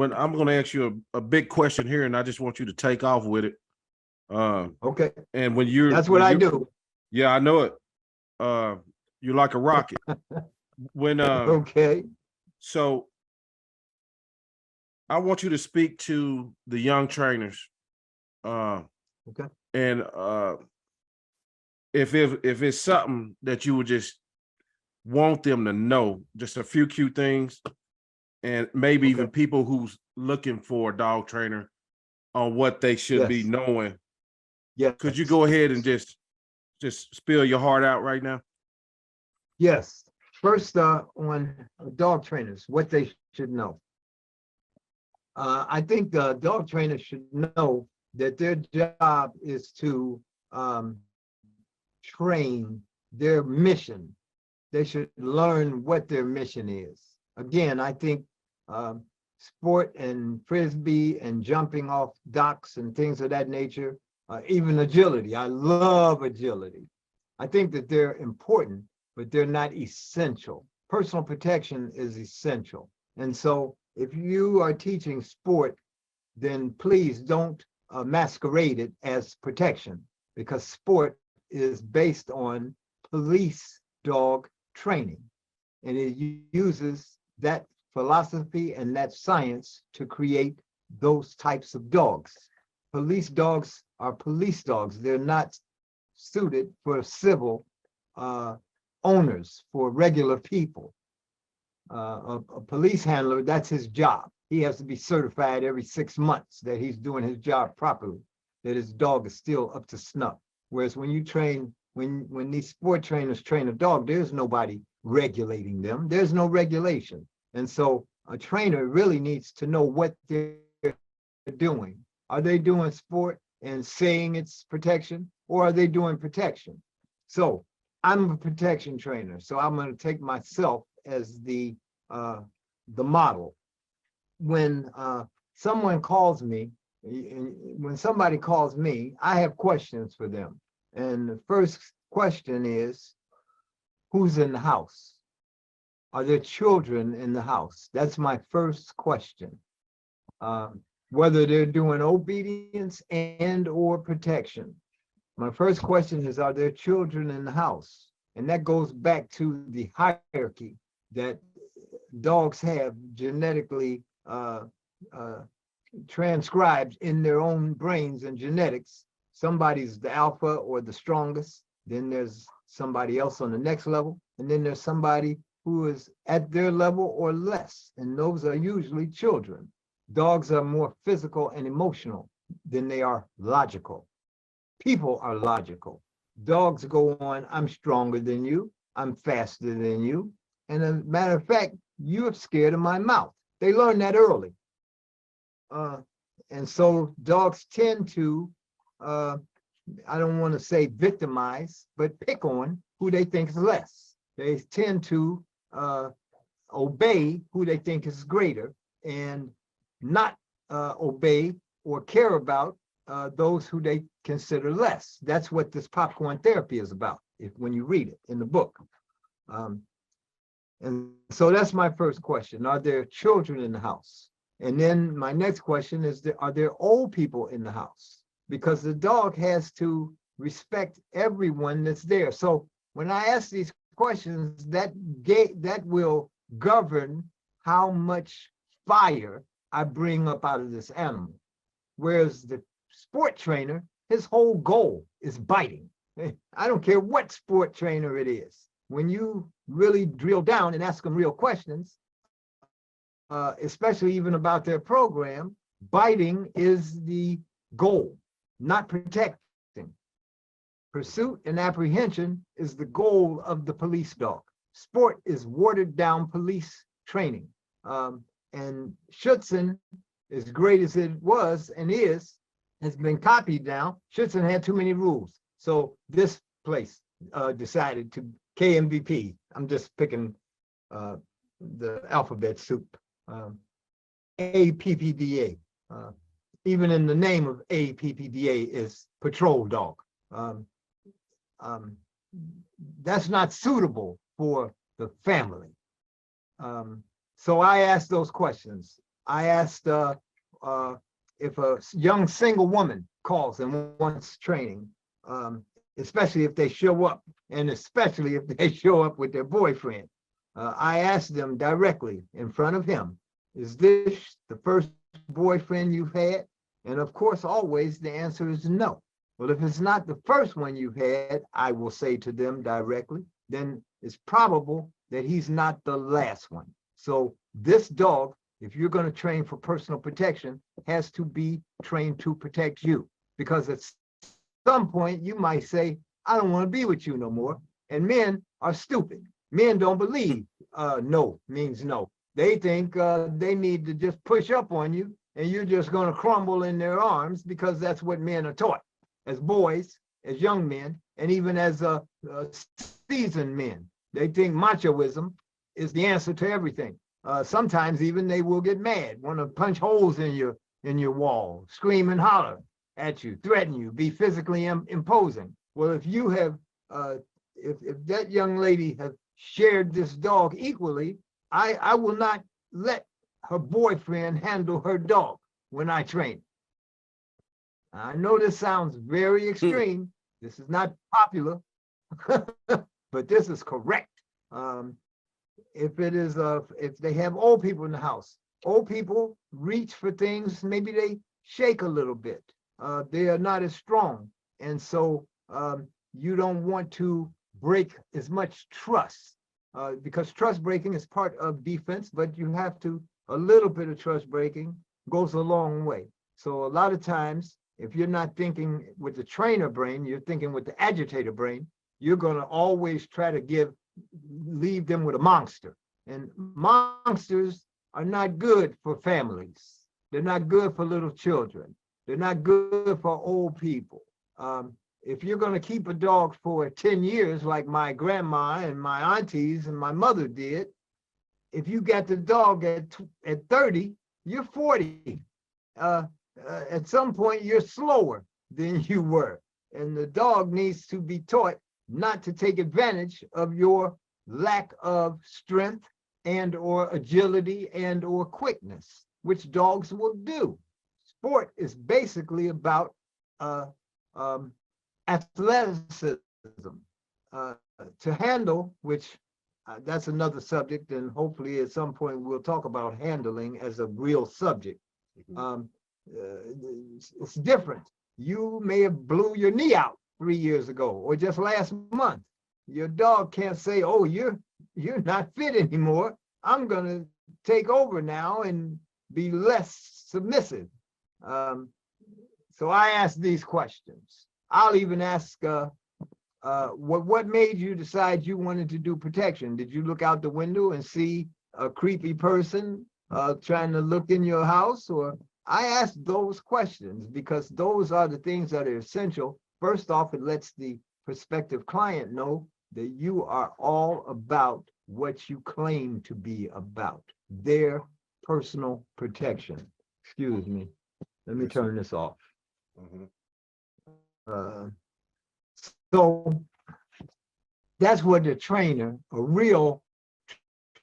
when I'm going to ask you a big question here, and I just want you to take off with it. Okay. And That's what I do. Yeah, I know it. You're like a rocket. When Okay. So I want you to speak to the young trainers. Okay. And if it's something that you would just want them to know, just a few cute things, and maybe even people who's looking for a dog trainer on what they should be knowing. Yes. Could you go ahead and just spill your heart out right now? Yes. First, on dog trainers, what they should know. I think the dog trainers should know that their job is to train their mission. They should learn what their mission is. Again, I think sport and frisbee and jumping off docks and things of that nature, even agility. I love agility. I think that they're important, but they're not essential. Personal protection is essential. And so if you are teaching sport, then please don't masquerade it as protection, because sport is based on police dog training. And it uses that philosophy and that science to create those types of dogs. Police dogs are police dogs. They're not suited for civil owners, for regular people. A police handler, that's his job. He has to be certified every 6 months that he's doing his job properly, that his dog is still up to snuff. Whereas when you train, when these sport trainers train a dog, there's nobody regulating them. There's no regulation. And so a trainer really needs to know what they're doing. Are they doing sport and saying it's protection, or are they doing protection? So I'm a protection trainer, so I'm going to take myself as the model. When someone calls me, when somebody calls me, I have questions for them. And the first question is, who's in the house? Are there children in the house? That's my first question. Whether they're doing obedience and or protection. My first question is, are there children in the house? And that goes back to the hierarchy that dogs have genetically transcribed in their own brains and genetics. Somebody's the alpha or the strongest. Then there's somebody else on the next level. And then there's somebody who is at their level or less. And those are usually children. Dogs are more physical and emotional than they are logical. People are logical. Dogs go on, I'm stronger than you, I'm faster than you. And as a matter of fact, you're scared of my mouth. They learn that early. And so dogs tend to, I don't want to say victimize, but pick on who they think is less. They tend to obey who they think is greater, and not obey or care about those who they consider less. That's what this popcorn therapy is about, when you read it in the book. And so that's my first question. Are there children in the house? And then my next question is, are there old people in the house? Because the dog has to respect everyone that's there. So when I ask these questions, that will govern how much fire I bring up out of this animal. Whereas the sport trainer, his whole goal is biting. I don't care what sport trainer it is. When you really drill down and ask them real questions, especially even about their program, biting is the goal, not protecting. Pursuit and apprehension is the goal of the police dog. Sport is watered down police training. And Schutzen, as great as it was and is, has been copied now. Schutzen had too many rules. So this place decided to KMVP. I'm just picking the alphabet soup. APPDA. Even in the name of APPDA is patrol dog. That's not suitable for the family. So I ask those questions. I asked if a young single woman calls and wants training, especially if they show up, and especially if they show up with their boyfriend. I asked them directly in front of him, is this the first boyfriend you've had? And of course, always the answer is no. Well, if it's not the first one you've had, I will say to them directly, then it's probable that he's not the last one. So this dog, if you're going to train for personal protection, has to be trained to protect you. Because at some point you might say, I don't want to be with you no more. And men are stupid. Men don't believe no means no. They think they need to just push up on you and you're just going to crumble in their arms, because that's what men are taught as boys, as young men, and even as seasoned men. They think machoism is the answer to everything. Sometimes even they will get mad, want to punch holes in your wall, scream and holler at you, threaten you, be physically imposing. Well, if you have, if that young lady has shared this dog equally, I will not let her boyfriend handle her dog when I train. I know this sounds very extreme. This is not popular, but this is correct. If it is, if they have old people in the house, old people reach for things, maybe they shake a little bit. They are not as strong. And so you don't want to break as much trust, because trust breaking is part of defense, but you have to, a little bit of trust breaking goes a long way. So a lot of times, if you're not thinking with the trainer brain, you're thinking with the agitator brain, you're going to always try to leave them with a monster. And monsters are not good for families. They're not good for little children. They're not good for old people. If you're going to keep a dog for 10 years, like my grandma and my aunties and my mother did, if you got the dog at 30, you're 40. At some point, you're slower than you were. And the dog needs to be taught not to take advantage of your lack of strength and or agility and or quickness, which dogs will do. Sport is basically about athleticism. To handle, which that's another subject, and hopefully at some point we'll talk about handling as a real subject. It's different. You may have blew your knee out 3 years ago or just last month. Your dog can't say, oh, you're not fit anymore. I'm going to take over now and be less submissive. So I ask these questions. I'll even ask, what made you decide you wanted to do protection? Did you look out the window and see a creepy person trying to look in your house? Or I ask those questions because those are the things that are essential. First off, it lets the prospective client know that you are all about what you claim to be about, their personal protection. Excuse me. Let me turn this off. So that's what the trainer, a real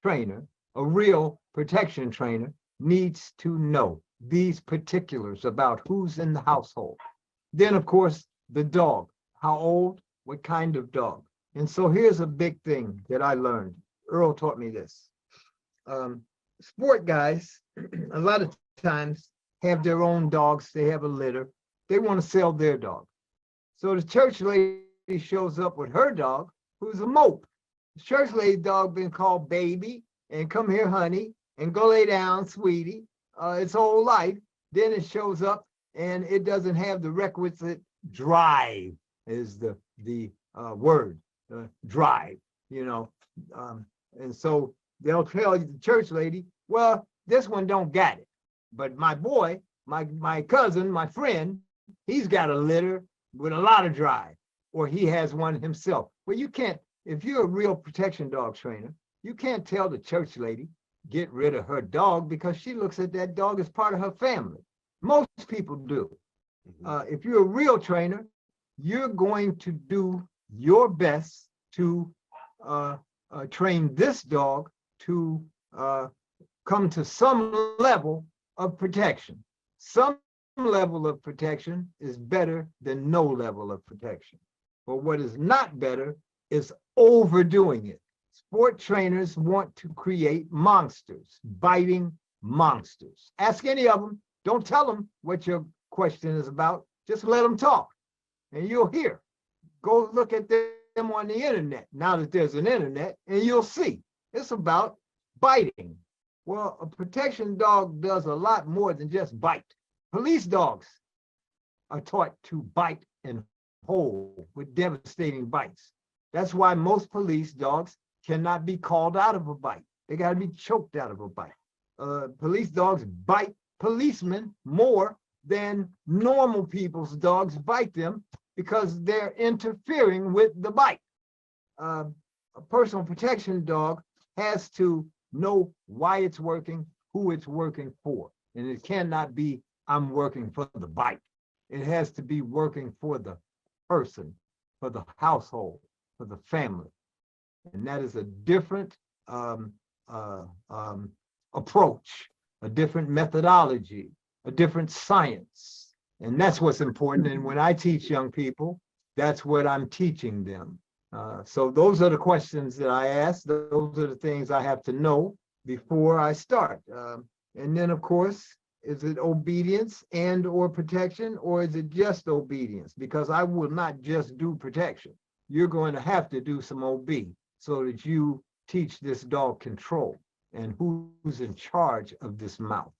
trainer, a real protection trainer needs to know, these particulars about who's in the household. Then, of course, the dog, how old, what kind of dog. And so here's a big thing that I learned. Earl taught me this. Sport guys, a lot of times have their own dogs. They have a litter. They want to sell their dog. So the church lady shows up with her dog, who's a mope. The church lady dog been called baby and come here, honey, and go lay down, sweetie. Its whole life. Then it shows up and it doesn't have the requisite drive, is the word, drive, you know. And so they'll tell the church lady, well, this one don't got it. But my boy, my cousin, my friend, he's got a litter with a lot of drive, or he has one himself. Well, you can't, if you're a real protection dog trainer, you can't tell the church lady, get rid of her dog, because she looks at that dog as part of her family. Most people do. If you're a real trainer, you're going to do your best to train this dog to come to some level of protection. Some level of protection is better than no level of protection. But what is not better is overdoing it. Sport trainers want to create monsters, biting monsters. Ask any of them. Don't tell them what your question is about. Just let them talk, and you'll hear. Go look at them on the internet, now that there's an internet, and you'll see. It's about biting. Well, a protection dog does a lot more than just bite. Police dogs are taught to bite and hold with devastating bites. That's why most police dogs cannot be called out of a bite. They got to be choked out of a bite. Police dogs bite policemen more than normal people's dogs bite them because they're interfering with the bite. A personal protection dog has to know why it's working, who it's working for. And it cannot be, I'm working for the bite. It has to be working for the person, for the household, for the family. And that is a different approach, a different methodology, a different science. And that's what's important. And when I teach young people, that's what I'm teaching them. So those are the questions that I ask. Those are the things I have to know before I start. And then, of course, is it obedience and or protection, or is it just obedience? Because I will not just do protection. You're going to have to do some OB so that you teach this dog control and who's in charge of this mouth.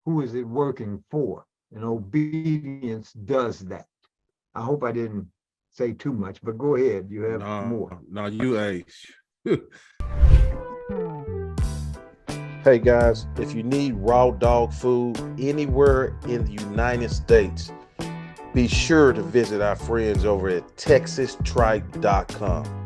Who is it working for? And obedience does that. I hope I didn't say too much, but go ahead. You have more. No, you ace. Hey guys, if you need raw dog food anywhere in the United States, be sure to visit our friends over at TexasTripe.com.